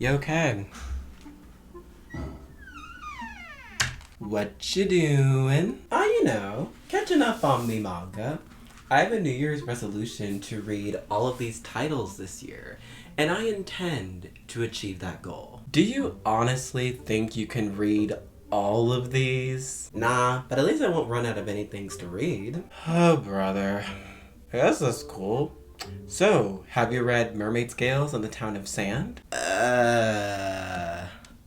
You okay? What you doing? Catching up on me manga. I have a New Year's resolution to read all of these titles this year, and I intend to achieve that goal. Do you honestly think you can read all of these? Nah, but at least I won't run out of any things to read. Oh, brother. I guess that's cool. So, have you read Mermaid Scales on the Town of Sand?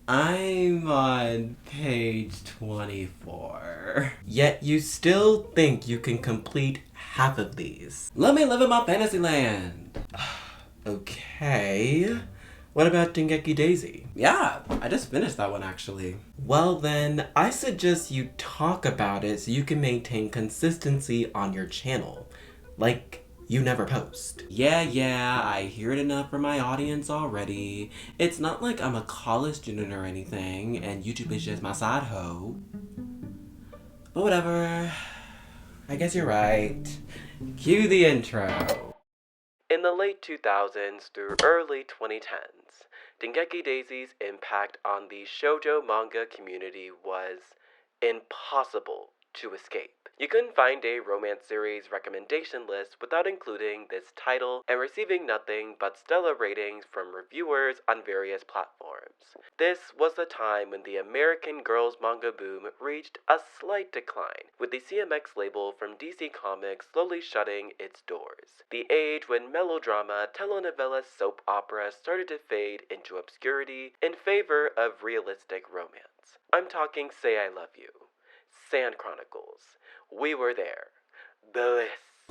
I'm on page 24. Yet you still think you can complete half of these. Let me live in my fantasy land. Okay. What about Dengeki Daisy? Yeah, I just finished that one actually. Well then, I suggest you talk about it so you can maintain consistency on your channel. Like, you never post. Yeah, I hear it enough from my audience already. It's not like I'm a college student or anything, and YouTube is just my side hoe. But whatever. I guess you're right. Cue the intro. In the late 2000s through early 2010s, Dengeki Daisy's impact on the shoujo manga community was impossible to escape. You couldn't find a romance series recommendation list without including this title and receiving nothing but stellar ratings from reviewers on various platforms. This was the time when the American girls manga boom reached a slight decline, with the CMX label from DC Comics slowly shutting its doors. The age when melodrama, telenovela, soap opera started to fade into obscurity in favor of realistic romance. I'm talking Say I Love You, Sand Chronicles, We Were There, Bliss.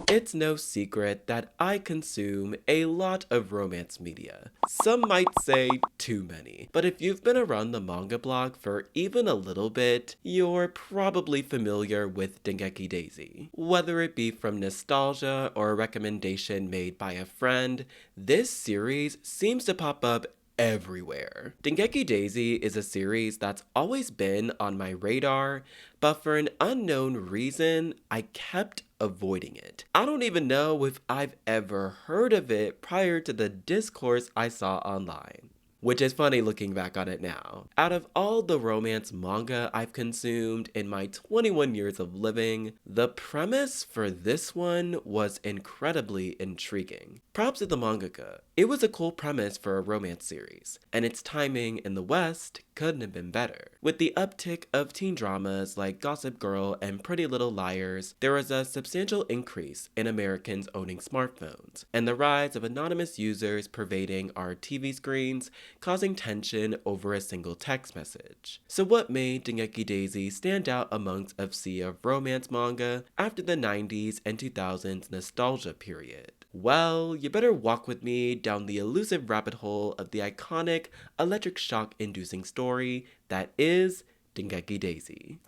It's no secret that I consume a lot of romance media. Some might say too many, but if you've been around the manga blog for even a little bit, you're probably familiar with Dengeki Daisy. Whether it be from nostalgia or a recommendation made by a friend, this series seems to pop up everywhere. Dengeki Daisy is a series that's always been on my radar, but for an unknown reason, I kept avoiding it. I don't even know if I've ever heard of it prior to the discourse I saw online. Which is funny looking back on it now. Out of all the romance manga I've consumed in my 21 years of living, the premise for this one was incredibly intriguing. Props to the mangaka. It was a cool premise for a romance series, and its timing in the West couldn't have been better. With the uptick of teen dramas like Gossip Girl and Pretty Little Liars, there was a substantial increase in Americans owning smartphones, and the rise of anonymous users pervading our TV screens, causing tension over a single text message. So what made Dengeki Daisy stand out amongst a sea of romance manga after the 90s and 2000s nostalgia period? Well, you better walk with me down the elusive rabbit hole of the iconic electric shock-inducing story that is Dengeki Daisy.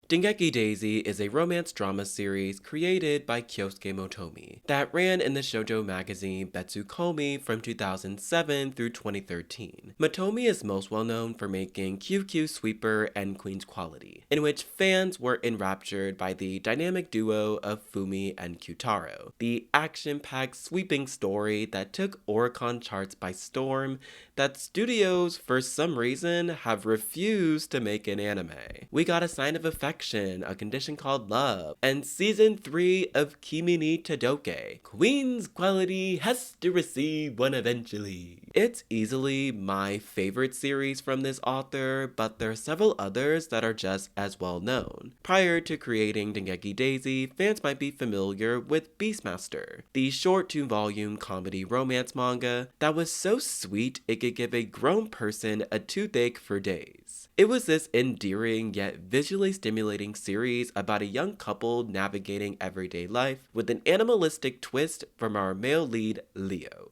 Dengeki Daisy is a romance drama series created by Kyousuke Motomi that ran in the shoujo magazine Betsukomi from 2007 through 2013. Motomi is most well known for making QQ Sweeper and Queen's Quality, in which fans were enraptured by the dynamic duo of Fumi and Kyutaro, the action-packed sweeping story that took Oricon charts by storm that studios, for some reason, have refused to make an anime. We got A Sign of Affection, A Condition Called Love, and Season 3 of Kimi ni Todoke. Queen's Quality has to receive one eventually. It's easily my favorite series from this author, but there are several others that are just as well known. Prior to creating Dengeki Daisy, fans might be familiar with Beastmaster, the short 2-volume comedy romance manga that was so sweet it could give a grown person a toothache for days. It was this endearing yet visually stimulating series about a young couple navigating everyday life with an animalistic twist from our male lead, Leo.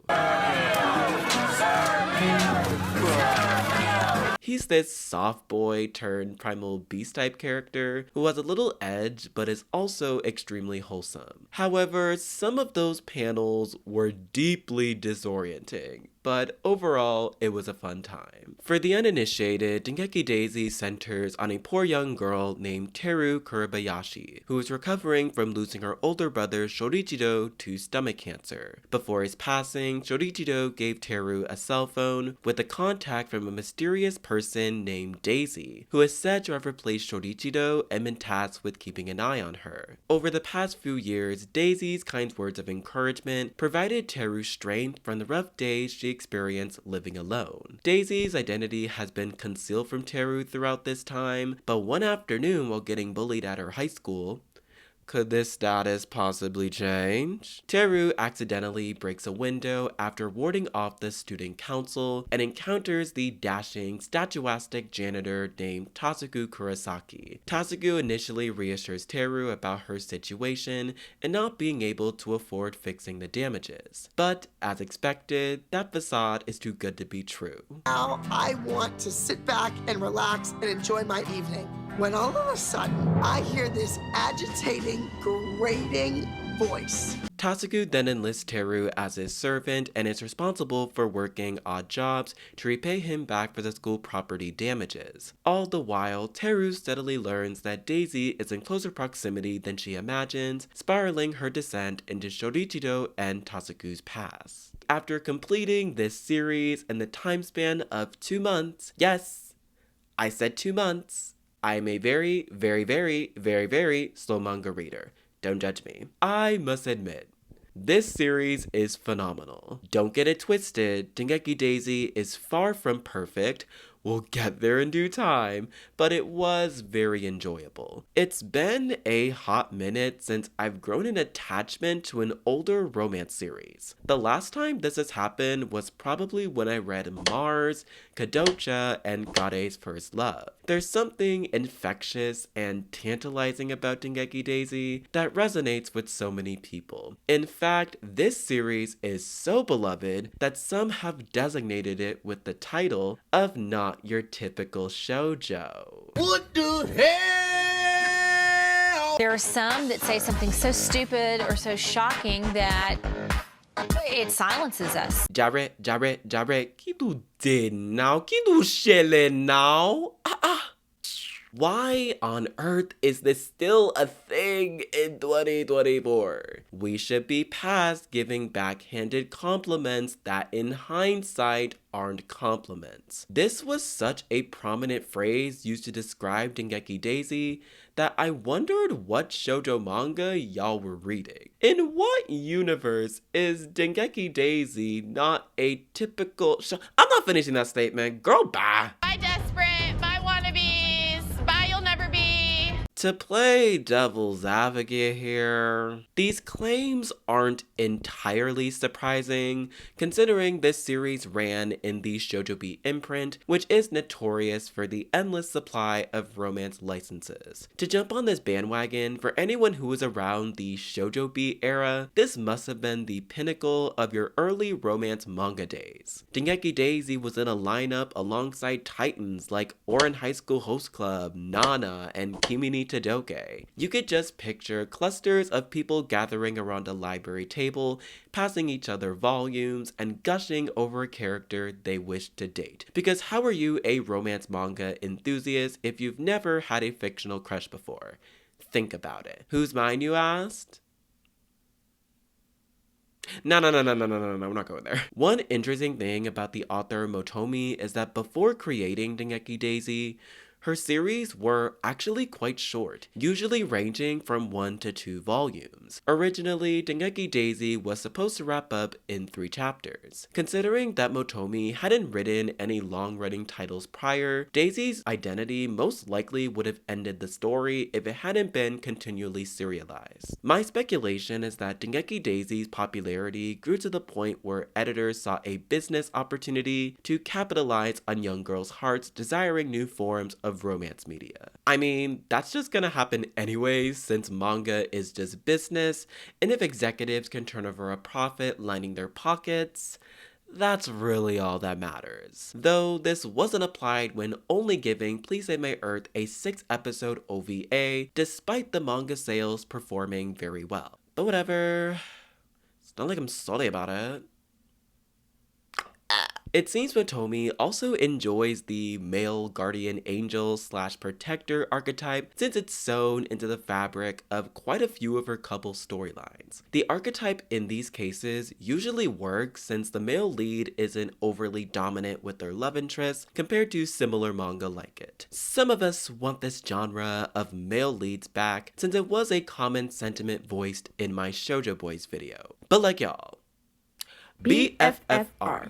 He's this soft boy turned primal beast type character who has a little edge but is also extremely wholesome. However, some of those panels were deeply disorienting. but overall, it was a fun time. For the uninitiated, Dengeki Daisy centers on a poor young girl named Teru Kurabayashi, who is recovering from losing her older brother Shorichido to stomach cancer. Before his passing, Shorichido gave Teru a cell phone with a contact from a mysterious person named Daisy, who is said to have replaced Shorichido and been tasked with keeping an eye on her. Over the past few years, Daisy's kind words of encouragement provided Teru strength from the rough days she experienced living alone. Daisy's identity has been concealed from Teru throughout this time, but one afternoon while getting bullied at her high school, could this status possibly change? Teru accidentally breaks a window after warding off the student council and encounters the dashing, statuesque janitor named Tasuku Kurosaki. Tasuku initially reassures Teru about her situation and not being able to afford fixing the damages. But, as expected, that facade is too good to be true. Now I want to sit back and relax and enjoy my evening. When all of a sudden, I hear this agitating, grating voice. Tasuku then enlists Teru as his servant and is responsible for working odd jobs to repay him back for the school property damages. All the while, Teru steadily learns that Daisy is in closer proximity than she imagines, spiraling her descent into Shorichido and Tasuku's past. After completing this series in the time span of 2 months, yes, I said 2 months, I am a very, very, very, very, very slow manga reader. Don't judge me. I must admit, this series is phenomenal. Don't get it twisted, Dengeki Daisy is far from perfect. We'll get there in due time, but it was very enjoyable. It's been a hot minute since I've grown an attachment to an older romance series. The last time this has happened was probably when I read Mars, Kadocha, and Gade's First Love. There's something infectious and tantalizing about Dengeki Daisy that resonates with so many people. In fact, this series is so beloved that some have designated it with the title of Not Your Typical Shoujo. What the hell? There are some that say something so stupid or so shocking that it silences us. Jare, kido din now, kido shele now. Why on earth is this still a thing in 2024? We should be past giving backhanded compliments that in hindsight aren't compliments. This was such a prominent phrase used to describe Dengeki Daisy that I wondered what shoujo manga y'all were reading. In what universe is Dengeki Daisy not a typical I'm not finishing that statement. Girl, bye. Bye, desperate. Bye, wannabes. Bye, you'll never be. To play devil's advocate here, these claims aren't entirely surprising, considering this series ran in the Shojo Beat imprint, which is notorious for the endless supply of romance licenses. To jump on this bandwagon, for anyone who was around the Shojo Beat era, this must have been the pinnacle of your early romance manga days. Dengeki Daisy was in a lineup alongside titans like Ouran High School Host Club, Nana, and Kimi ni Todoke. You could just picture clusters of people gathering around a library table, passing each other volumes, and gushing over a character they wish to date. Because how are you a romance manga enthusiast if you've never had a fictional crush before? Think about it. Who's mine, you asked? No, we're not going there. One interesting thing about the author Motomi is that before creating Dengeki Daisy, her series were actually quite short, usually ranging from 1 to 2 volumes. Originally, Dengeki Daisy was supposed to wrap up in 3 chapters. Considering that Motomi hadn't written any long-running titles prior, Daisy's identity most likely would have ended the story if it hadn't been continually serialized. My speculation is that Dengeki Daisy's popularity grew to the point where editors saw a business opportunity to capitalize on young girls' hearts desiring new forms of romance media. I mean, that's just gonna happen anyways since manga is just business, and if executives can turn over a profit lining their pockets, that's really all that matters. Though this wasn't applied when only giving Please Save My Earth a 6-episode OVA, despite the manga sales performing very well. But whatever, it's not like I'm sorry about it. It seems Motomi also enjoys the male guardian angel / protector archetype since it's sewn into the fabric of quite a few of her couple storylines. The archetype in these cases usually works since the male lead isn't overly dominant with their love interest compared to similar manga like it. Some of us want this genre of male leads back since it was a common sentiment voiced in my Shojo Boys video. But like y'all, BFFR.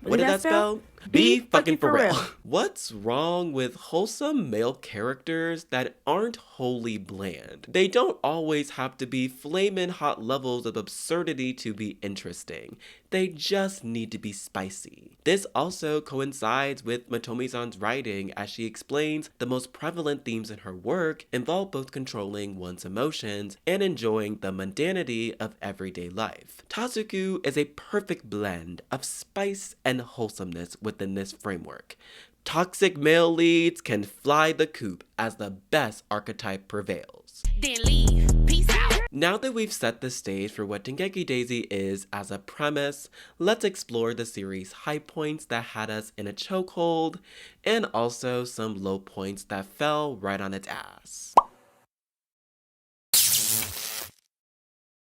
What did that spell? Be fucking for real. What's wrong with wholesome male characters that aren't wholly bland? They don't always have to be flamin' hot levels of absurdity to be interesting. They just need to be spicy. This also coincides with Motomi-san's writing as she explains the most prevalent themes in her work involve both controlling one's emotions and enjoying the mundanity of everyday life. Tasuku is a perfect blend of spice and wholesomeness within this framework. Toxic male leads can fly the coop as the best archetype prevails. Then leave. Peace out. Now that we've set the stage for what Dengeki Daisy is as a premise, let's explore the series' high points that had us in a chokehold, and also some low points that fell right on its ass.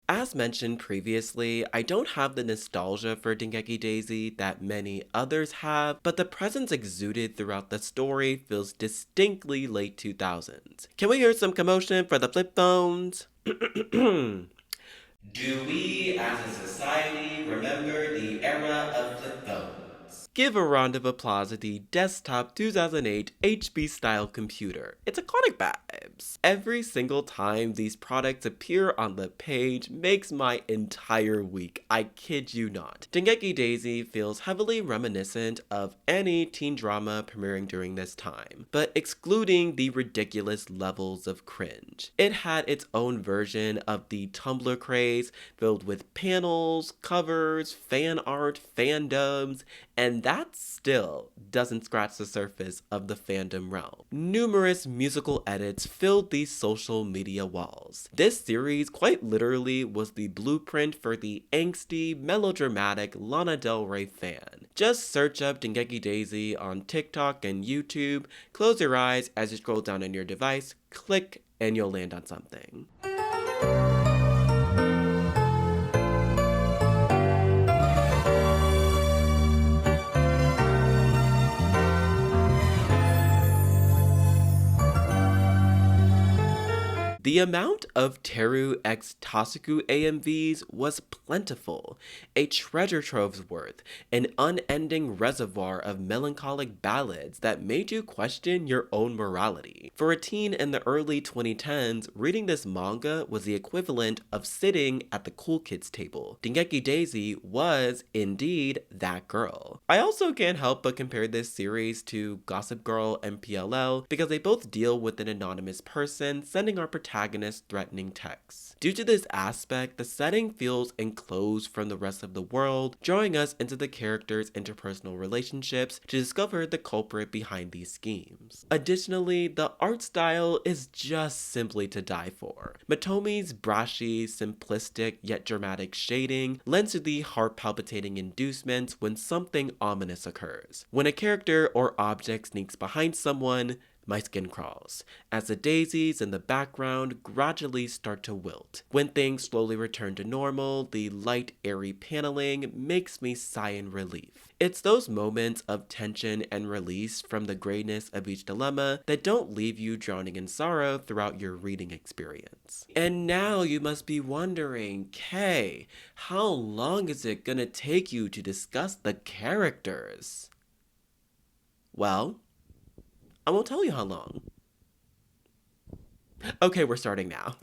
As mentioned previously, I don't have the nostalgia for Dengeki Daisy that many others have, but the presence exuded throughout the story feels distinctly late 2000s. Can we hear some commotion for the flip phones? Do we as a society remember the era of flip phones? Give a round of applause to the desktop 2008 HP style computer. It's iconic vibes. Every single time these products appear on the page makes my entire week, I kid you not. Dengeki Daisy feels heavily reminiscent of any teen drama premiering during this time, but excluding the ridiculous levels of cringe. It had its own version of the Tumblr craze filled with panels, covers, fan art, fandubs, and that still doesn't scratch the surface of the fandom realm. Numerous musical edits filled these social media walls. This series quite literally was the blueprint for the angsty, melodramatic Lana Del Rey fan. Just search up Dengeki Daisy on TikTok and YouTube, close your eyes as you scroll down on your device, click, and you'll land on something. The amount of Teru x Tasuku AMVs was plentiful, a treasure trove's worth, an unending reservoir of melancholic ballads that made you question your own morality. For a teen in the early 2010s, reading this manga was the equivalent of sitting at the cool kids table. Dengeki Daisy was, indeed, that girl. I also can't help but compare this series to Gossip Girl and PLL because they both deal with an anonymous person sending our protagonist threatening texts. Due to this aspect, the setting feels enclosed from the rest of the world, drawing us into the characters' interpersonal relationships to discover the culprit behind these schemes. Additionally, the art style is just simply to die for. Motomi's brashy, simplistic, yet dramatic shading lends to the heart-palpitating inducements when something ominous occurs. When a character or object sneaks behind someone, my skin crawls, as the daisies in the background gradually start to wilt. When things slowly return to normal, the light, airy paneling makes me sigh in relief. It's those moments of tension and release from the grayness of each dilemma that don't leave you drowning in sorrow throughout your reading experience. And now you must be wondering, Kay, how long is it gonna take you to discuss the characters? Well, I won't tell you how long. Okay, we're starting now.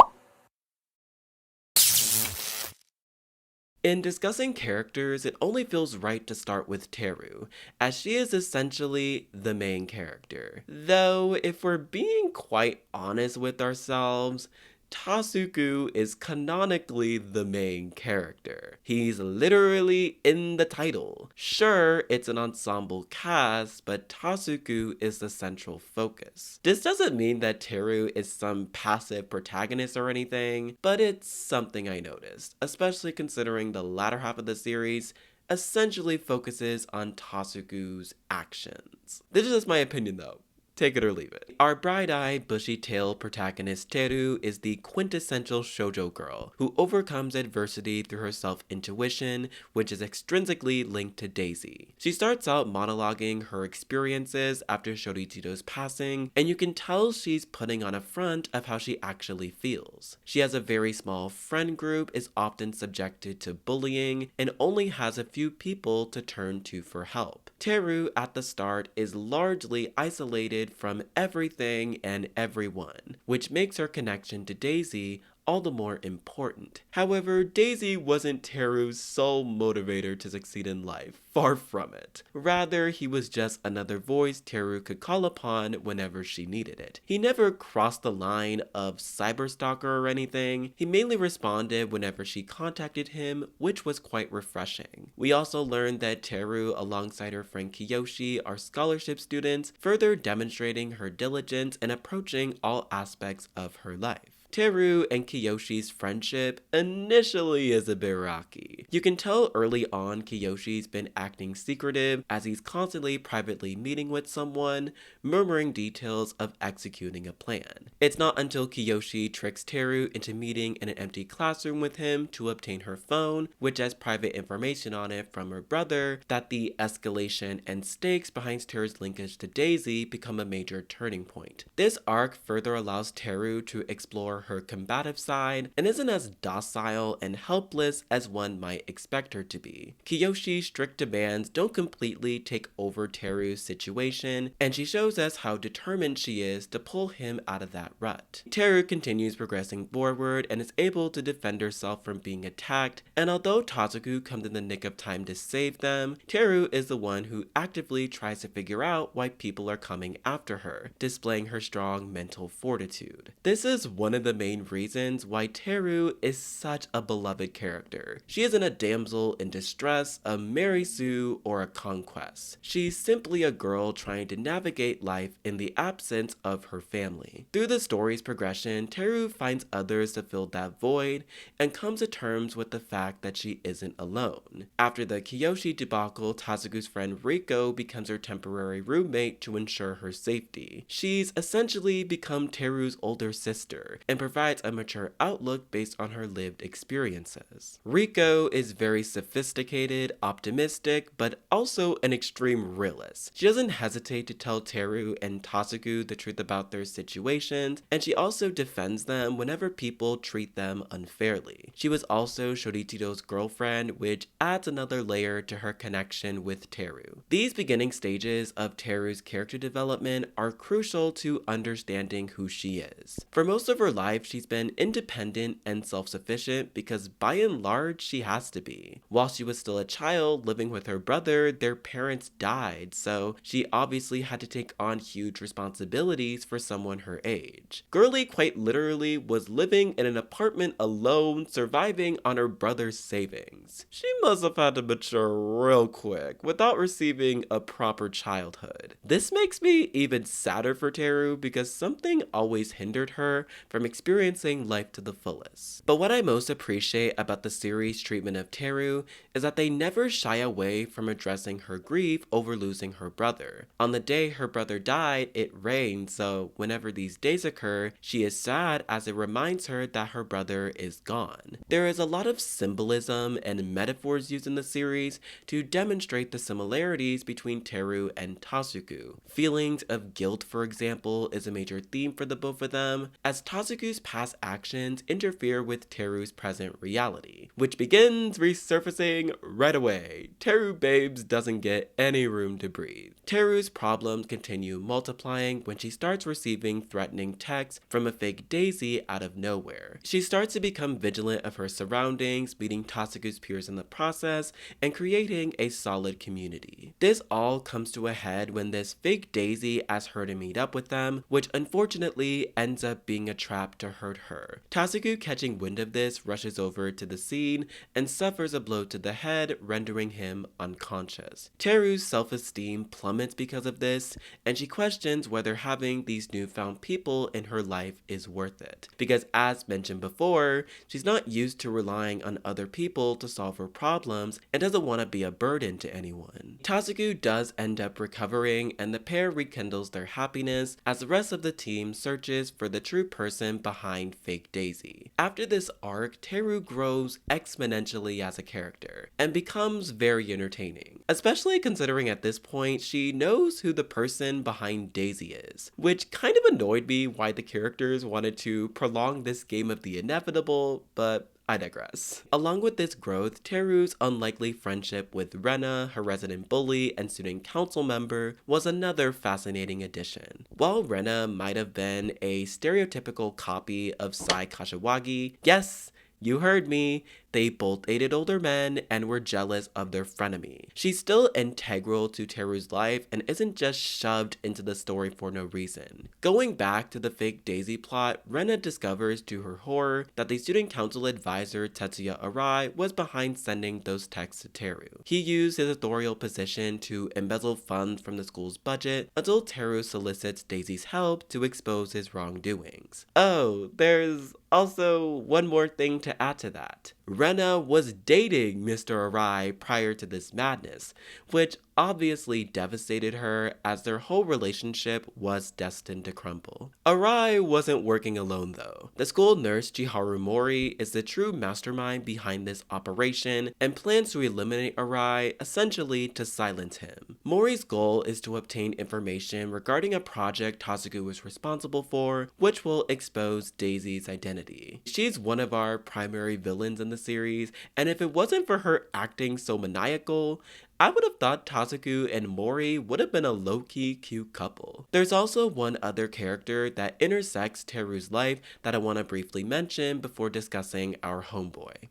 In discussing characters, it only feels right to start with Teru, as she is essentially the main character. Though, if we're being quite honest with ourselves, Tasuku is canonically the main character. He's literally in the title. Sure, it's an ensemble cast, but Tasuku is the central focus. This doesn't mean that Teru is some passive protagonist or anything, but it's something I noticed, especially considering the latter half of the series essentially focuses on Tasuku's actions. This is just my opinion though. Take it or leave it. Our bright-eyed, bushy-tailed protagonist Teru is the quintessential shoujo girl who overcomes adversity through her self-intuition, which is extrinsically linked to Daisy. She starts out monologuing her experiences after Shoritido's passing, and you can tell she's putting on a front of how she actually feels. She has a very small friend group, is often subjected to bullying, and only has a few people to turn to for help. Teru, at the start, is largely isolated from everything and everyone, which makes her connection to Daisy all the more important. However, Daisy wasn't Teru's sole motivator to succeed in life. Far from it. Rather, he was just another voice Teru could call upon whenever she needed it. He never crossed the line of cyberstalker or anything. He mainly responded whenever she contacted him, which was quite refreshing. We also learned that Teru, alongside her friend Kiyoshi, are scholarship students, further demonstrating her diligence in approaching all aspects of her life. Teru and Kiyoshi's friendship initially is a bit rocky. You can tell early on Kiyoshi's been acting secretive as he's constantly privately meeting with someone, murmuring details of executing a plan. It's not until Kiyoshi tricks Teru into meeting in an empty classroom with him to obtain her phone, which has private information on it from her brother, that the escalation and stakes behind Teru's linkage to Daisy become a major turning point. This arc further allows Teru to explore her combative side and isn't as docile and helpless as one might expect her to be. Kiyoshi's strict demands don't completely take over Teru's situation, and she shows us how determined she is to pull him out of that rut. Teru continues progressing forward and is able to defend herself from being attacked, and although Tasuku comes in the nick of time to save them, Teru is the one who actively tries to figure out why people are coming after her, displaying her strong mental fortitude. This is one of the main reasons why Teru is such a beloved character. She isn't a damsel in distress, a Mary Sue, or a conquest. She's simply a girl trying to navigate life in the absence of her family. Through the story's progression, Teru finds others to fill that void and comes to terms with the fact that she isn't alone. After the Kiyoshi debacle, Tasuku's friend Riko becomes her temporary roommate to ensure her safety. She's essentially become Teru's older sister and provides a mature outlook based on her lived experiences. Riko is very sophisticated, optimistic, but also an extreme realist. She doesn't hesitate to tell Teru and Tasuku the truth about their situations, and she also defends them whenever people treat them unfairly. She was also Shoritido's girlfriend, which adds another layer to her connection with Teru. These beginning stages of Teru's character development are crucial to understanding who she is. For most of her life, she's been independent and self-sufficient because by and large she has to be. While she was still a child living with her brother, their parents died, so she obviously had to take on huge responsibilities for someone her age. Girlie quite literally was living in an apartment alone, surviving on her brother's savings. She must have had to mature real quick without receiving a proper childhood. This makes me even sadder for Teru because something always hindered her from experiencing life to the fullest. But what I most appreciate about the series' treatment of Teru is that they never shy away from addressing her grief over losing her brother. On the day her brother died, it rained, so whenever these days occur, she is sad as it reminds her that her brother is gone. There is a lot of symbolism and metaphors used in the series to demonstrate the similarities between Teru and Tasuku. Feelings of guilt, for example, is a major theme for the both of them, as Tasuku's past actions interfere with Teru's present reality, which begins resurfacing right away. Teru Babes doesn't get any room to breathe. Teru's problems continue multiplying when she starts receiving threatening texts from a fake Daisy out of nowhere. She starts to become vigilant of her surroundings, meeting Tasuku's peers in the process, and creating a solid community. This all comes to a head when this fake Daisy asks her to meet up with them, which unfortunately ends up being a trap out to hurt her. Tasuku, catching wind of this, rushes over to the scene and suffers a blow to the head, rendering him unconscious. Teru's self-esteem plummets because of this, and she questions whether having these newfound people in her life is worth it. Because as mentioned before, she's not used to relying on other people to solve her problems and doesn't want to be a burden to anyone. Tasuku does end up recovering, and the pair rekindles their happiness as the rest of the team searches for the true person behind fake Daisy. After this arc, Teru grows exponentially as a character and becomes very entertaining, especially considering at this point she knows who the person behind Daisy is, which kind of annoyed me why the characters wanted to prolong this game of the inevitable, but I digress. Along with this growth, Teru's unlikely friendship with Rena, her resident bully and student council member, was another fascinating addition. While Rena might have been a stereotypical copy of Sai Kashiwagi, yes, you heard me, they both dated older men and were jealous of their frenemy. She's still integral to Teru's life and isn't just shoved into the story for no reason. Going back to the fake Daisy plot, Rena discovers to her horror that the student council advisor Tetsuya Arai was behind sending those texts to Teru. He used his authorial position to embezzle funds from the school's budget until Teru solicits Daisy's help to expose his wrongdoings. Oh, there's also one more thing to add to that. Rena was dating Mr. Arai prior to this madness, which obviously devastated her as their whole relationship was destined to crumble. Arai wasn't working alone though. The school nurse Chiharu Mori is the true mastermind behind this operation and plans to eliminate Arai, essentially to silence him. Mori's goal is to obtain information regarding a project Tasuku was responsible for, which will expose Daisy's identity. She's one of our primary villains in the series, and if it wasn't for her acting so maniacal, I would have thought Tasuku and Mori would have been a low-key cute couple. There's also one other character that intersects Teru's life that I want to briefly mention before discussing our homeboy.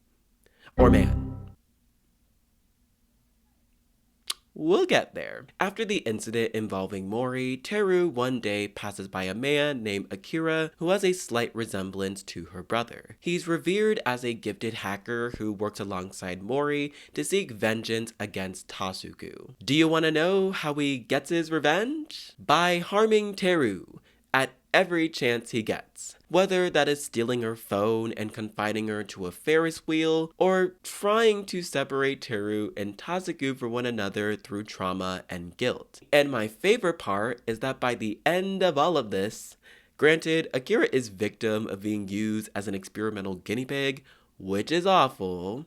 Or man. We'll get there. After the incident involving Mori, Teru one day passes by a man named Akira who has a slight resemblance to her brother. He's revered as a gifted hacker who works alongside Mori to seek vengeance against Tasuku. Do you want to know how he gets his revenge? By harming Teru at every chance he gets. Whether that is stealing her phone and confining her to a Ferris wheel, or trying to separate Teru and Tasuku from one another through trauma and guilt. And my favorite part is that by the end of all of this, granted, Akira is victim of being used as an experimental guinea pig, which is awful,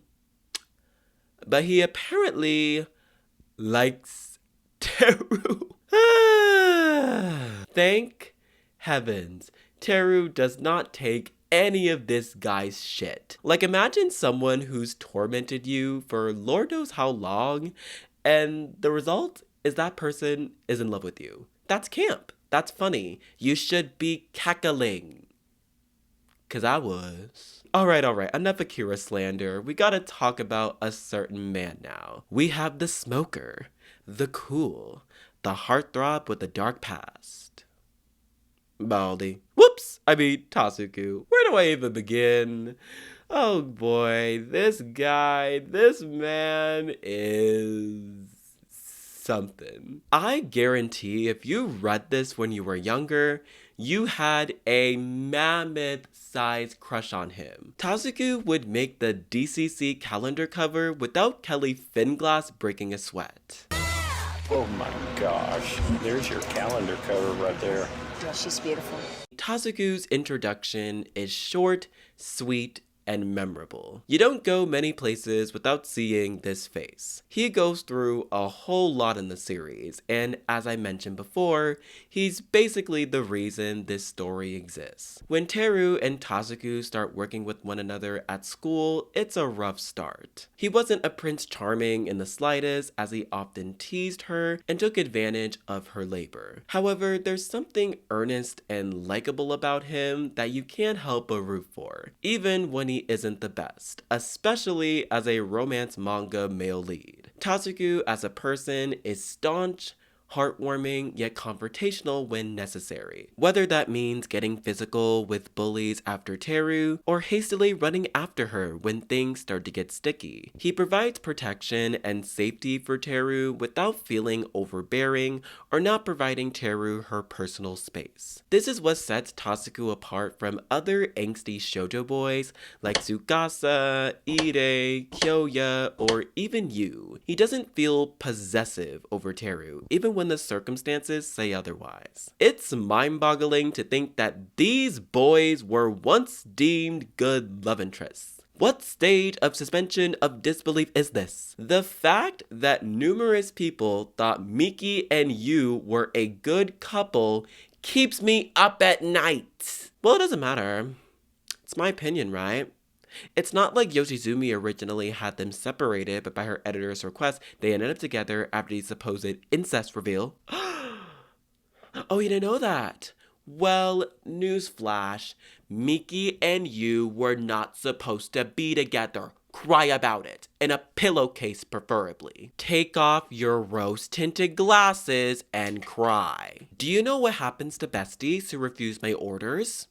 but he apparently likes Teru. Thank heavens, Teru does not take any of this guy's shit. Like, imagine someone who's tormented you for Lord knows how long, and the result is that person is in love with you. That's camp. That's funny. You should be cackling. 'Cause I was. Alright, enough Akira slander. We gotta talk about a certain man now. We have the smoker, the cool, the heartthrob with a dark past. Baldy. Whoops! I mean, Tasuku. Where do I even begin? Oh boy, this guy, this man is something. I guarantee if you read this when you were younger, you had a mammoth-sized crush on him. Tasuku would make the DCC calendar cover without Kelly Finglass breaking a sweat. Oh my gosh, there's your calendar cover right there. Yeah, she's beautiful. Tasuku's introduction is short, sweet, and memorable. You don't go many places without seeing this face. He goes through a whole lot in the series, and as I mentioned before, he's basically the reason this story exists. When Teru and Tasuku start working with one another at school, it's a rough start. He wasn't a Prince Charming in the slightest, as he often teased her and took advantage of her labor. However, there's something earnest and likable about him that you can't help but root for, even when he isn't the best, especially as a romance manga male lead. Tasuku as a person is staunch, heartwarming yet confrontational when necessary. Whether that means getting physical with bullies after Teru, or hastily running after her when things start to get sticky. He provides protection and safety for Teru without feeling overbearing or not providing Teru her personal space. This is what sets Tasuku apart from other angsty shoujo boys like Tsukasa, Ire, Kyoya, or even Yu. He doesn't feel possessive over Teru, even when the circumstances say otherwise. It's mind-boggling to think that these boys were once deemed good love interests. What stage of suspension of disbelief is this? The fact that numerous people thought Miki and Yu were a good couple keeps me up at night. Well, it doesn't matter. It's my opinion, right? It's not like Yoshizumi originally had them separated, but by her editor's request, they ended up together after the supposed incest reveal. Oh, you didn't know that? Well, newsflash, Miki and Yu were not supposed to be together. Cry about it, in a pillowcase preferably. Take off your rose-tinted glasses and cry. Do you know what happens to besties who refuse my orders?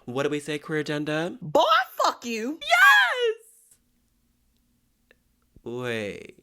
What do we say, Queer Agenda? Boy, fuck you! Yes! Wait.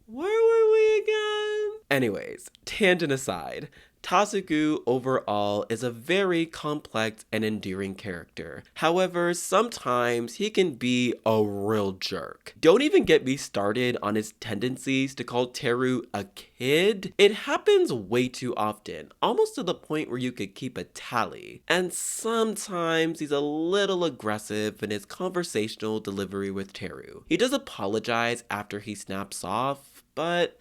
Where were we again? Anyways, tangent aside, Tasuku overall is a very complex and endearing character. However, sometimes he can be a real jerk. Don't even get me started on his tendencies to call Teru a kid. It happens way too often, almost to the point where you could keep a tally. And sometimes he's a little aggressive in his conversational delivery with Teru. He does apologize after he snaps off, but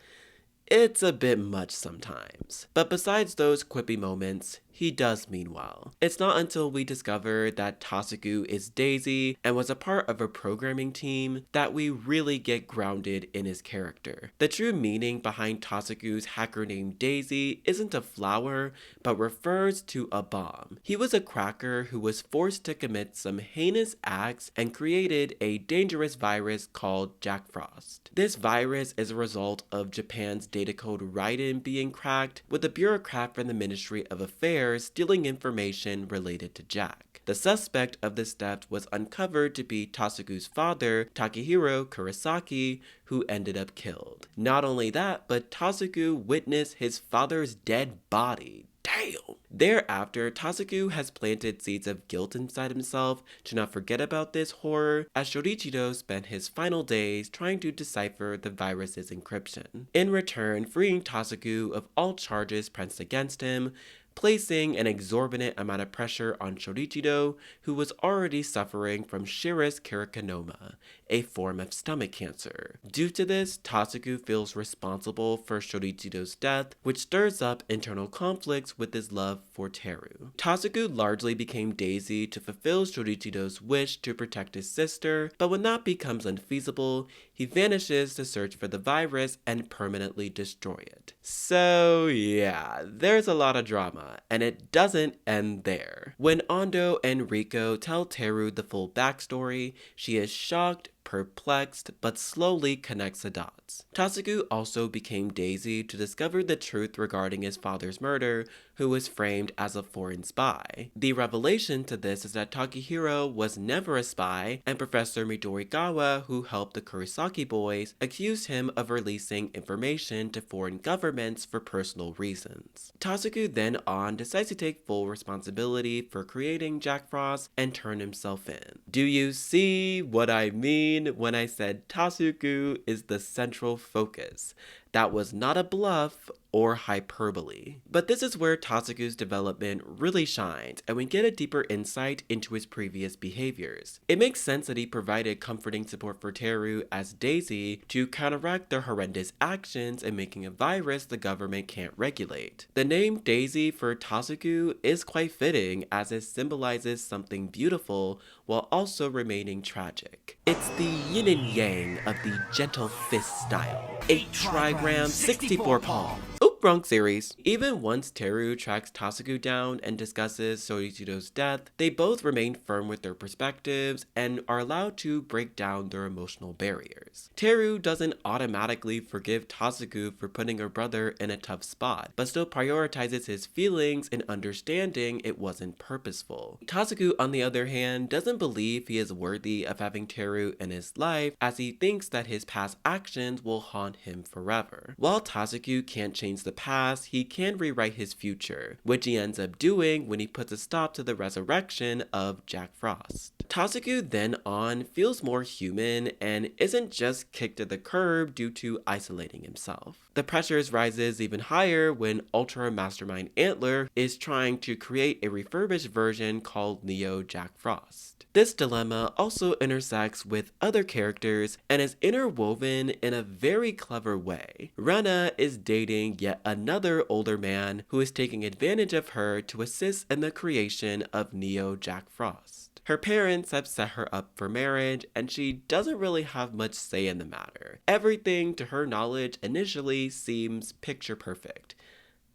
it's a bit much sometimes. But besides those quippy moments, he does mean well. It's not until we discover that Tasuku is Daisy and was a part of a programming team that we really get grounded in his character. The true meaning behind Tasuku's hacker name Daisy isn't a flower, but refers to a bomb. He was a cracker who was forced to commit some heinous acts and created a dangerous virus called Jack Frost. This virus is a result of Japan's datacode Raiden being cracked, with a bureaucrat from the Ministry of Affairs stealing information related to Jack. The suspect of this theft was uncovered to be Tasuku's father, Takehiro Kurosaki, who ended up killed. Not only that, but Tasuku witnessed his father's dead body. Damn! Thereafter, Tasuku has planted seeds of guilt inside himself to not forget about this horror, as Shorichiro spent his final days trying to decipher the virus's encryption. In return, freeing Tasuku of all charges pressed against him, placing an exorbitant amount of pressure on Shorichiro, who was already suffering from Shira's keratoconoma, a form of stomach cancer. Due to this, Tasuku feels responsible for Shorichiro's death, which stirs up internal conflicts with his love for Teru. Tasuku largely became Daisy to fulfill Shorichiro's wish to protect his sister, but when that becomes unfeasible, he vanishes to search for the virus and permanently destroy it. So yeah, there's a lot of drama, and it doesn't end there. When Ando and Riko tell Teru the full backstory, she is shocked, perplexed, but slowly connects the dots. Tasuku also became Daisy to discover the truth regarding his father's murder, who was framed as a foreign spy. The revelation to this is that Takehiro was never a spy, and Professor Midorigawa, who helped the Kurosaki boys, accused him of releasing information to foreign governments for personal reasons. Tasuku then decides to take full responsibility for creating Jack Frost and turn himself in. Do you see what I mean when I said Tasuku is the central focus? That was not a bluff or hyperbole. But this is where Tasuku's development really shines, and we get a deeper insight into his previous behaviors. It makes sense that he provided comforting support for Teru as Daisy to counteract their horrendous actions in making a virus the government can't regulate. The name Daisy for Tasuku is quite fitting, as it symbolizes something beautiful while also remaining tragic. It's the yin and yang of the gentle fist style. 8 trigram, 64 palm. Oop! Nope, wrong series. Even once Teru tracks Tasuku down and discusses Soichiro's death, they both remain firm with their perspectives and are allowed to break down their emotional barriers. Teru doesn't automatically forgive Tasuku for putting her brother in a tough spot, but still prioritizes his feelings and understanding it wasn't purposeful. Tasuku, on the other hand, doesn't believe he is worthy of having Teru in his life, as he thinks that his past actions will haunt him forever. While Tasuku can't change the past, he can rewrite his future, which he ends up doing when he puts a stop to the resurrection of Jack Frost. Tasuku then on feels more human and isn't just kicked to the curb due to isolating himself. The pressures rises even higher when Ultra Mastermind Antler is trying to create a refurbished version called Neo Jack Frost. This dilemma also intersects with other characters and is interwoven in a very clever way. Rena is dating yet another older man who is taking advantage of her to assist in the creation of Neo Jack Frost. Her parents have set her up for marriage and she doesn't really have much say in the matter. Everything to her knowledge initially seems picture perfect,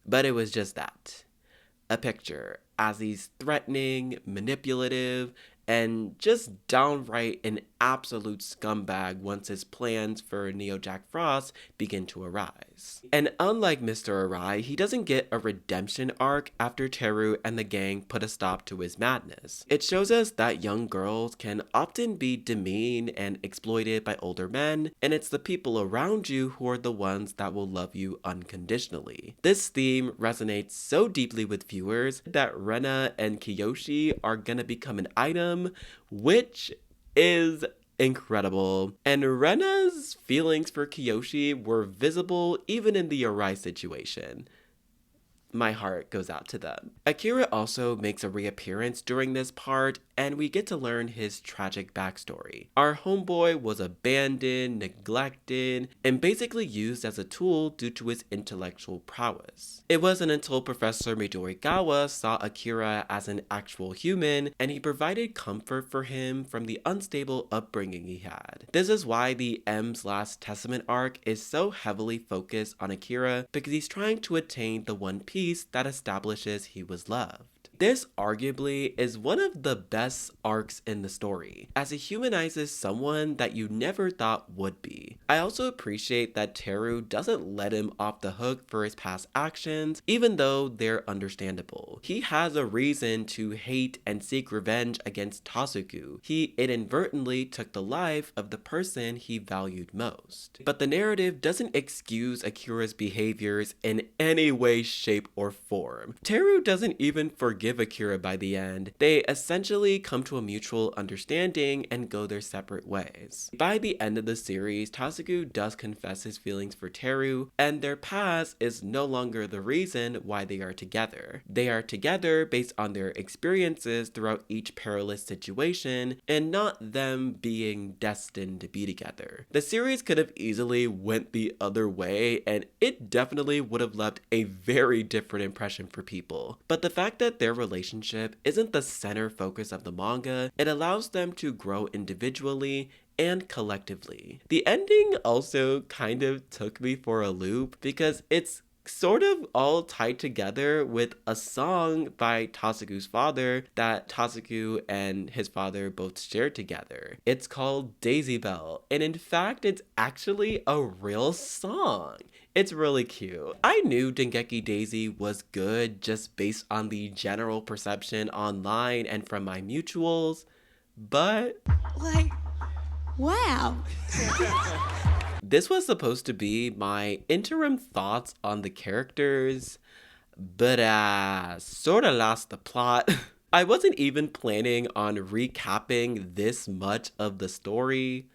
but it was just that. A picture, as he's threatening, manipulative, and just downright an absolute scumbag once his plans for Neo Jack Frost begin to arise. And unlike Mr. Arai, he doesn't get a redemption arc after Teru and the gang put a stop to his madness. It shows us that young girls can often be demeaned and exploited by older men, and it's the people around you who are the ones that will love you unconditionally. This theme resonates so deeply with viewers that Rena and Kiyoshi are gonna become an item, which is incredible. And Rena's feelings for Kiyoshi were visible even in the Arai situation. My heart goes out to them. Akira also makes a reappearance during this part, and we get to learn his tragic backstory. Our homeboy was abandoned, neglected, and basically used as a tool due to his intellectual prowess. It wasn't until Professor Midorigawa saw Akira as an actual human, and he provided comfort for him from the unstable upbringing he had. This is why the M's Last Testament arc is so heavily focused on Akira, because he's trying to attain the One Piece that establishes he was loved. This arguably is one of the best arcs in the story, as it humanizes someone that you never thought would be. I also appreciate that Teru doesn't let him off the hook for his past actions, even though they're understandable. He has a reason to hate and seek revenge against Tasuku. He inadvertently took the life of the person he valued most. But the narrative doesn't excuse Akira's behaviors in any way, shape, or form. Teru doesn't even forgive Akira by the end. They essentially come to a mutual understanding and go their separate ways. By the end of the series, Tasuku does confess his feelings for Teru, and their past is no longer the reason why they are together. They are together based on their experiences throughout each perilous situation, and not them being destined to be together. The series could have easily went the other way, and it definitely would have left a very different impression for people. But the fact that their relationship isn't the center focus of the manga, it allows them to grow individually and collectively. The ending also kind of took me for a loop because it's sort of all tied together with a song by Tasuku's father that Tasuku and his father both shared together. It's called Daisy Bell, and in fact, it's actually a real song. It's really cute. I knew Dengeki Daisy was good just based on the general perception online and from my mutuals, but wow. This was supposed to be my interim thoughts on the characters, but sorta lost the plot. I wasn't even planning on recapping this much of the story,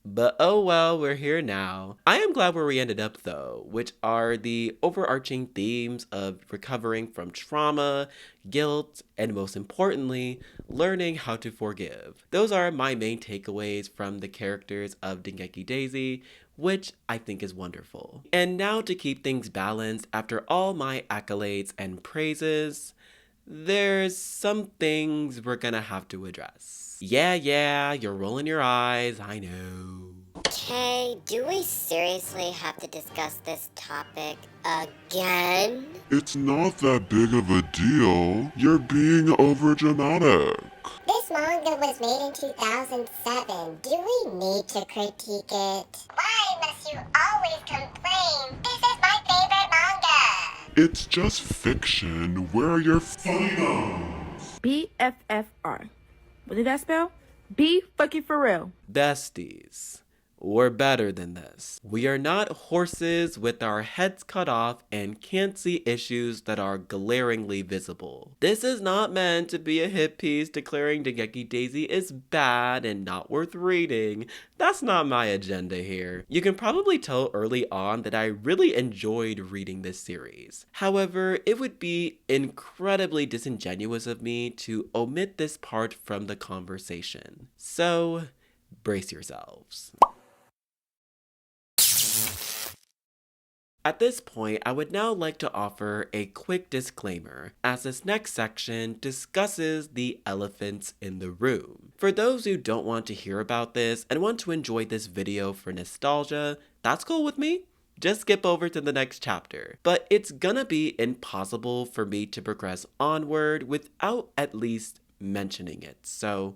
but oh well, we're here now. I am glad where we ended up though, which are the overarching themes of recovering from trauma, guilt, and most importantly, learning how to forgive. Those are my main takeaways from the characters of Dengeki Daisy, which I think is wonderful. And now to keep things balanced, after all my accolades and praises, there's some things we're gonna have to address. Yeah, you're rolling your eyes, I know. Okay, do we seriously have to discuss this topic again? It's not that big of a deal. You're being overdramatic. This manga was made in 2007. Do we need to critique it? Why must you always complain? This is my favorite manga! It's just fiction. Where are your funny bones? BFFR. What did that spell? B fucking for real. Besties, we're better than this. We are not horses with our heads cut off and can't see issues that are glaringly visible. This is not meant to be a hit piece declaring Dengeki Daisy is bad and not worth reading. That's not my agenda here. You can probably tell early on that I really enjoyed reading this series. However, it would be incredibly disingenuous of me to omit this part from the conversation. So, brace yourselves. At this point, I would now like to offer a quick disclaimer, as this next section discusses the elephants in the room. For those who don't want to hear about this and want to enjoy this video for nostalgia, that's cool with me. Just skip over to the next chapter. But it's gonna be impossible for me to progress onward without at least mentioning it, so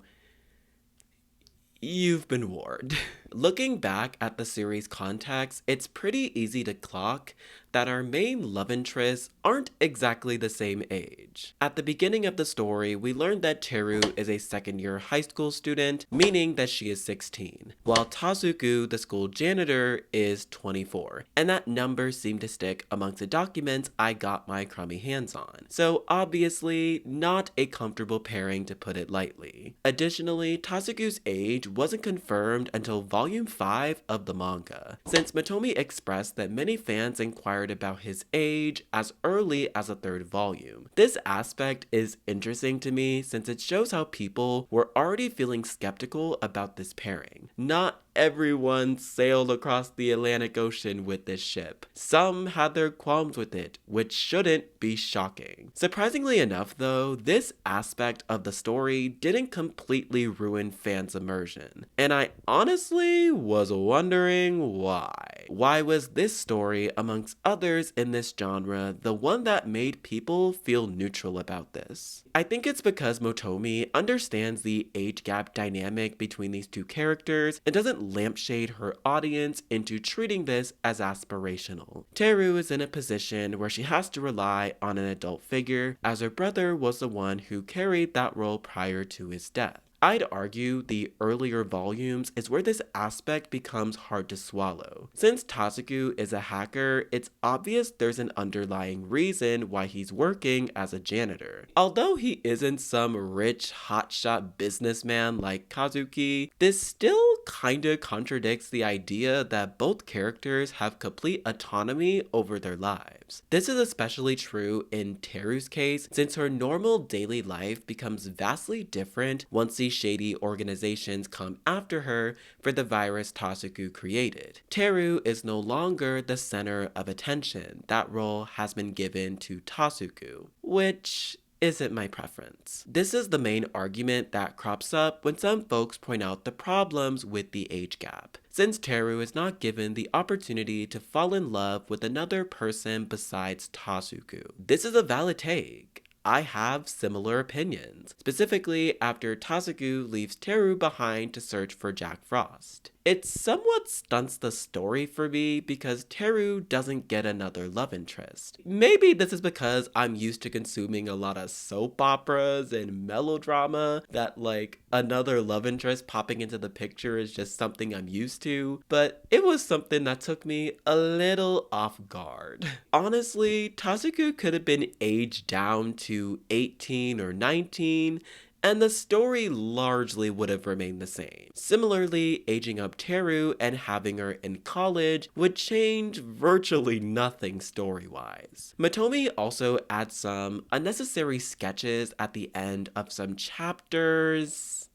you've been warned. Looking back at the series' context, it's pretty easy to clock that our main love interests aren't exactly the same age. At the beginning of the story, we learned that Teru is a second-year high school student, meaning that she is 16, while Tasuku, the school janitor, is 24, and that number seemed to stick amongst the documents I got my crummy hands on. So obviously, not a comfortable pairing to put it lightly. Additionally, Tasuku's age wasn't confirmed until Volume 5 of the manga, since Motomi expressed that many fans inquired about his age as early as the third volume. This aspect is interesting to me since it shows how people were already feeling skeptical about this pairing. Not everyone sailed across the Atlantic Ocean with this ship. Some had their qualms with it, which shouldn't be shocking. Surprisingly enough though, this aspect of the story didn't completely ruin fans' immersion. And I honestly was wondering why. Why was this story, amongst others in this genre, the one that made people feel neutral about this? I think it's because Motomi understands the age gap dynamic between these two characters and doesn't lampshade her audience into treating this as aspirational. Teru is in a position where she has to rely on an adult figure, as her brother was the one who carried that role prior to his death. I'd argue the earlier volumes is where this aspect becomes hard to swallow. Since Tasuku is a hacker, it's obvious there's an underlying reason why he's working as a janitor. Although he isn't some rich hotshot businessman like Kazuki, this still kinda contradicts the idea that both characters have complete autonomy over their lives. This is especially true in Teru's case, since her normal daily life becomes vastly different once these shady organizations come after her for the virus Tasuku created. Teru is no longer the center of attention. That role has been given to Tasuku, which isn't my preference. This is the main argument that crops up when some folks point out the problems with the age gap, since Teru is not given the opportunity to fall in love with another person besides Tasuku. This is a valid take. I have similar opinions, specifically after Tasuku leaves Teru behind to search for Jack Frost. It somewhat stunts the story for me because Teru doesn't get another love interest. Maybe this is because I'm used to consuming a lot of soap operas and melodrama that like another love interest popping into the picture is just something I'm used to, but it was something that took me a little off guard. Honestly, Tasuku could have been aged down to 18 or 19, and the story largely would have remained the same. Similarly, aging up Teru and having her in college would change virtually nothing story-wise. Motomi also adds some unnecessary sketches at the end of some chapters.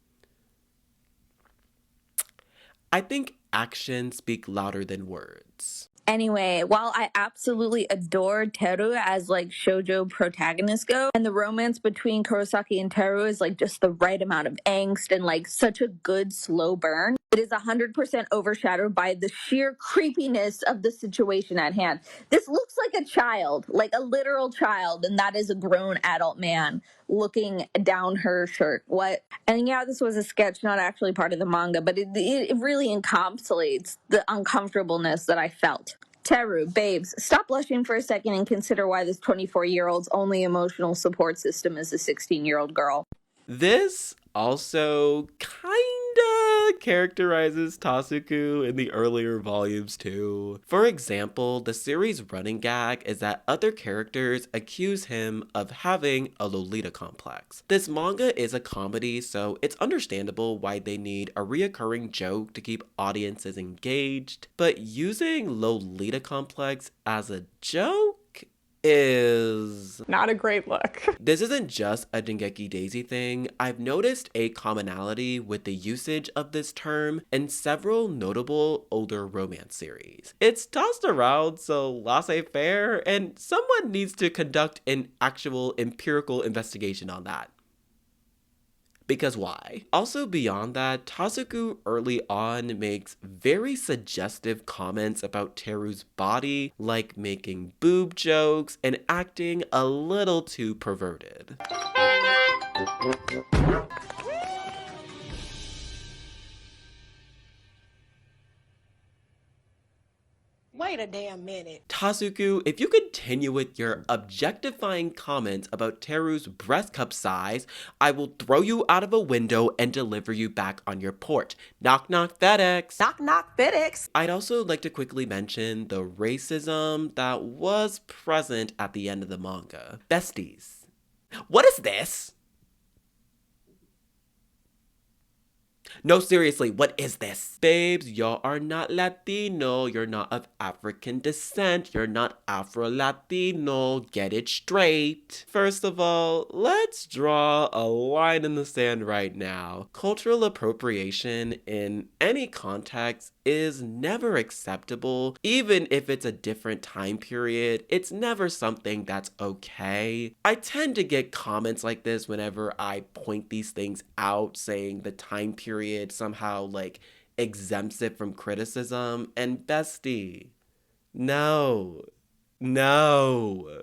I think actions speak louder than words. Anyway, while I absolutely adore Teru as like shoujo protagonists go, and the romance between Kurosaki and Teru is like just the right amount of angst and like such a good slow burn, It is 100% overshadowed by the sheer creepiness of the situation at hand. This looks like a child, like a literal child, and that is a grown adult man looking down her shirt. What? And yeah, this was a sketch, not actually part of the manga, but it really encapsulates the uncomfortableness that I felt. Teru, babes, stop blushing for a second and consider why this 24-year-old's only emotional support system is a 16-year-old girl. This also kinda characterizes Tasuku in the earlier volumes too. For example, the series' running gag is that other characters accuse him of having a Lolita complex. This manga is a comedy, so it's understandable why they need a reoccurring joke to keep audiences engaged, but using Lolita complex as a joke is not a great look. This isn't just a Dengeki Daisy thing. I've noticed a commonality with the usage of this term in several notable older romance series. It's tossed around so laissez-faire, and someone needs to conduct an actual empirical investigation on that. Because why? Also beyond that, Tasuku early on makes very suggestive comments about Teru's body, like making boob jokes and acting a little too perverted. Wait a damn minute. Tasuku, if you continue with your objectifying comments about Teru's breast cup size, I will throw you out of a window and deliver you back on your porch. Knock knock FedEx. Knock knock FedEx. I'd also like to quickly mention the racism that was present at the end of the manga. Besties. What is this? No, seriously, what is this? Babes, y'all are not Latino, you're not of African descent, you're not Afro-Latino, get it straight. First of all, let's draw a line in the sand right now. Cultural appropriation in any context is never acceptable. Even if it's a different time period, it's never something that's okay. I tend to get comments like this whenever I point these things out, saying the time period somehow like exempts it from criticism, and bestie, no.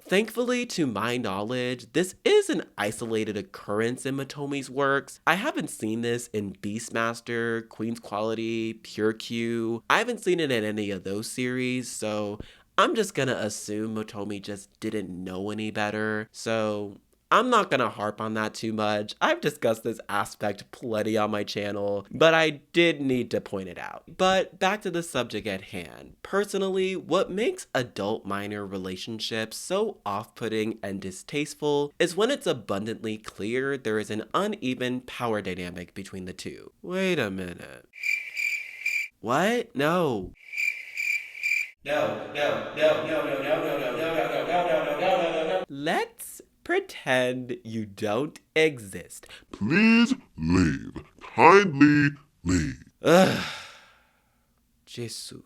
Thankfully, to my knowledge, this is an isolated occurrence in Motomi's works. I haven't seen this in Beastmaster, Queen's Quality, Pure Q. I haven't seen it in any of those series, so I'm just gonna assume Motomi just didn't know any better. So I'm not gonna harp on that too much. I've discussed this aspect plenty on my channel, but I did need to point it out. But back to the subject at hand. Personally, what makes adult minor relationships so off-putting and distasteful is when it's abundantly clear there is an uneven power dynamic between the two. Wait a minute. What? No. Let's pretend you don't exist. Please leave. Kindly leave. Ugh. Jesus.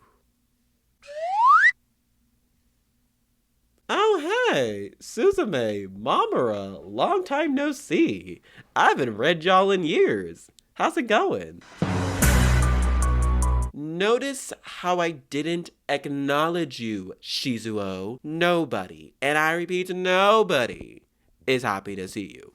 Oh, hey, Suzume, Mamura, long time no see. I haven't read y'all in years. How's it going? Notice how I didn't acknowledge you, Shizuo. Nobody, and I repeat, nobody, is happy to see you.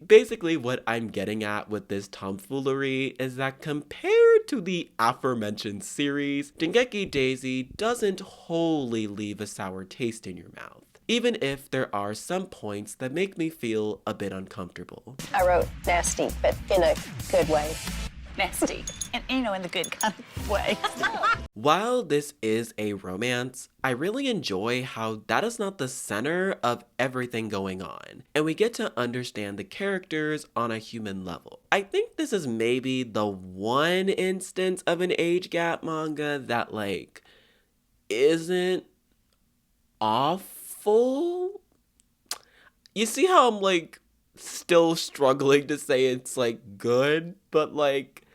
Basically, what I'm getting at with this tomfoolery is that compared to the aforementioned series, Dengeki Daisy doesn't wholly leave a sour taste in your mouth, even if there are some points that make me feel a bit uncomfortable. I wrote nasty, but in a good way. Nasty. And, in the good kind of way. While this is a romance, I really enjoy how that is not the center of everything going on, and we get to understand the characters on a human level. I think this is maybe the one instance of an age gap manga that, like, isn't awful. You see how I'm, like, still struggling to say it's, like, good, but, like,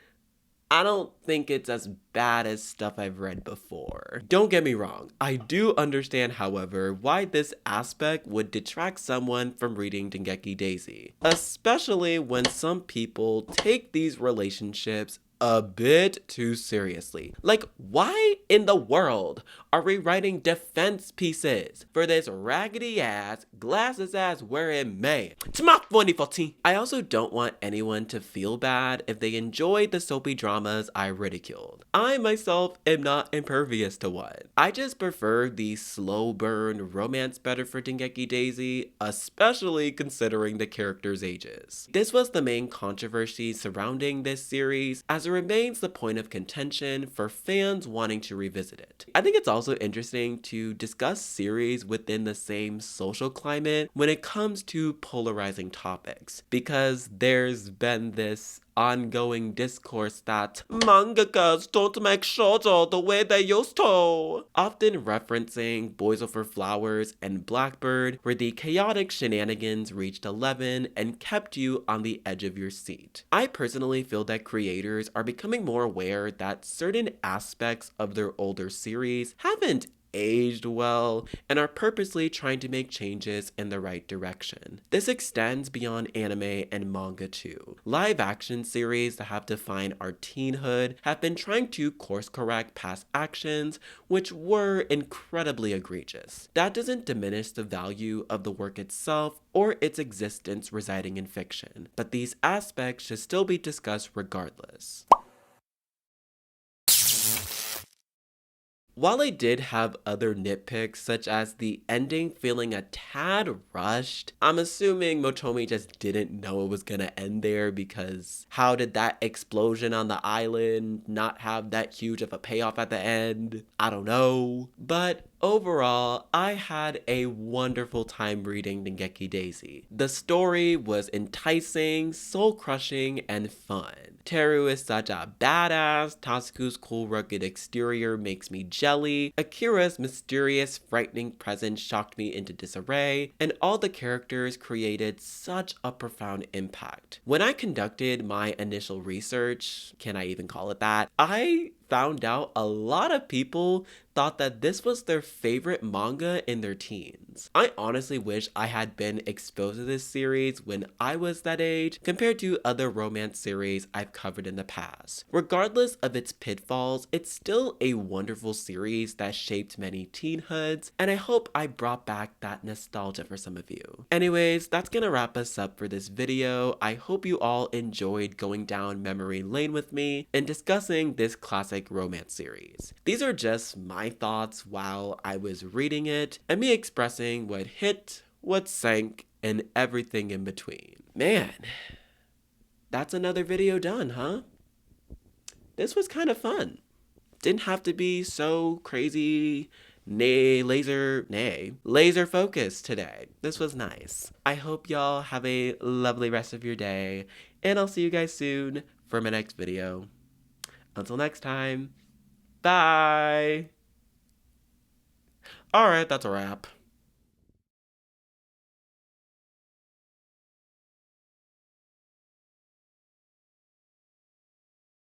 I don't think it's as bad as stuff I've read before. Don't get me wrong, I do understand, however, why this aspect would detract someone from reading Dengeki Daisy, especially when some people take these relationships a bit too seriously. Like, why in the world are we writing defense pieces for this raggedy ass, glasses ass wearing man? It's my funny 14. I also don't want anyone to feel bad if they enjoyed the soapy dramas I ridiculed. I myself am not impervious to one. I just prefer the slow burn romance better for Dengeki Daisy, especially considering the characters' ages. This was the main controversy surrounding this series, as it remains the point of contention for fans wanting to revisit it. I think it's also interesting to discuss series within the same social climate when it comes to polarizing topics, because there's been this ongoing discourse that mangakas don't make shoujo the way they used to, often referencing Boys Over Flowers and Blackbird, where the chaotic shenanigans reached 11 and kept you on the edge of your seat. I personally feel that creators are becoming more aware that certain aspects of their older series haven't aged well and are purposely trying to make changes in the right direction. This extends beyond anime and manga too. Live action series that have defined our teenhood have been trying to course correct past actions which were incredibly egregious. That doesn't diminish the value of the work itself or its existence residing in fiction, but these aspects should still be discussed regardless. While I did have other nitpicks, such as the ending feeling a tad rushed, I'm assuming Motomi just didn't know it was gonna end there, because how did that explosion on the island not have that huge of a payoff at the end? I don't know. But overall, I had a wonderful time reading Dengeki Daisy. The story was enticing, soul-crushing, and fun. Teru is such a badass, Tatsuku's cool rugged exterior makes me jelly, Akira's mysterious, frightening presence shocked me into disarray, and all the characters created such a profound impact. When I conducted my initial research, can I even call it that, I found out a lot of people thought that this was their favorite manga in their teens. I honestly wish I had been exposed to this series when I was that age compared to other romance series I've covered in the past. Regardless of its pitfalls, it's still a wonderful series that shaped many teenhoods, and I hope I brought back that nostalgia for some of you. Anyways, that's gonna wrap us up for this video. I hope you all enjoyed going down memory lane with me and discussing this classic romance series. These are just my thoughts while I was reading it, and me expressing what hit, what sank, and everything in between. Man, that's another video done, huh? This was kind of fun. Didn't have to be so crazy laser focused today. This was nice. I hope y'all have a lovely rest of your day, and I'll see you guys soon for my next video. Until next time, bye! Alright, that's a wrap.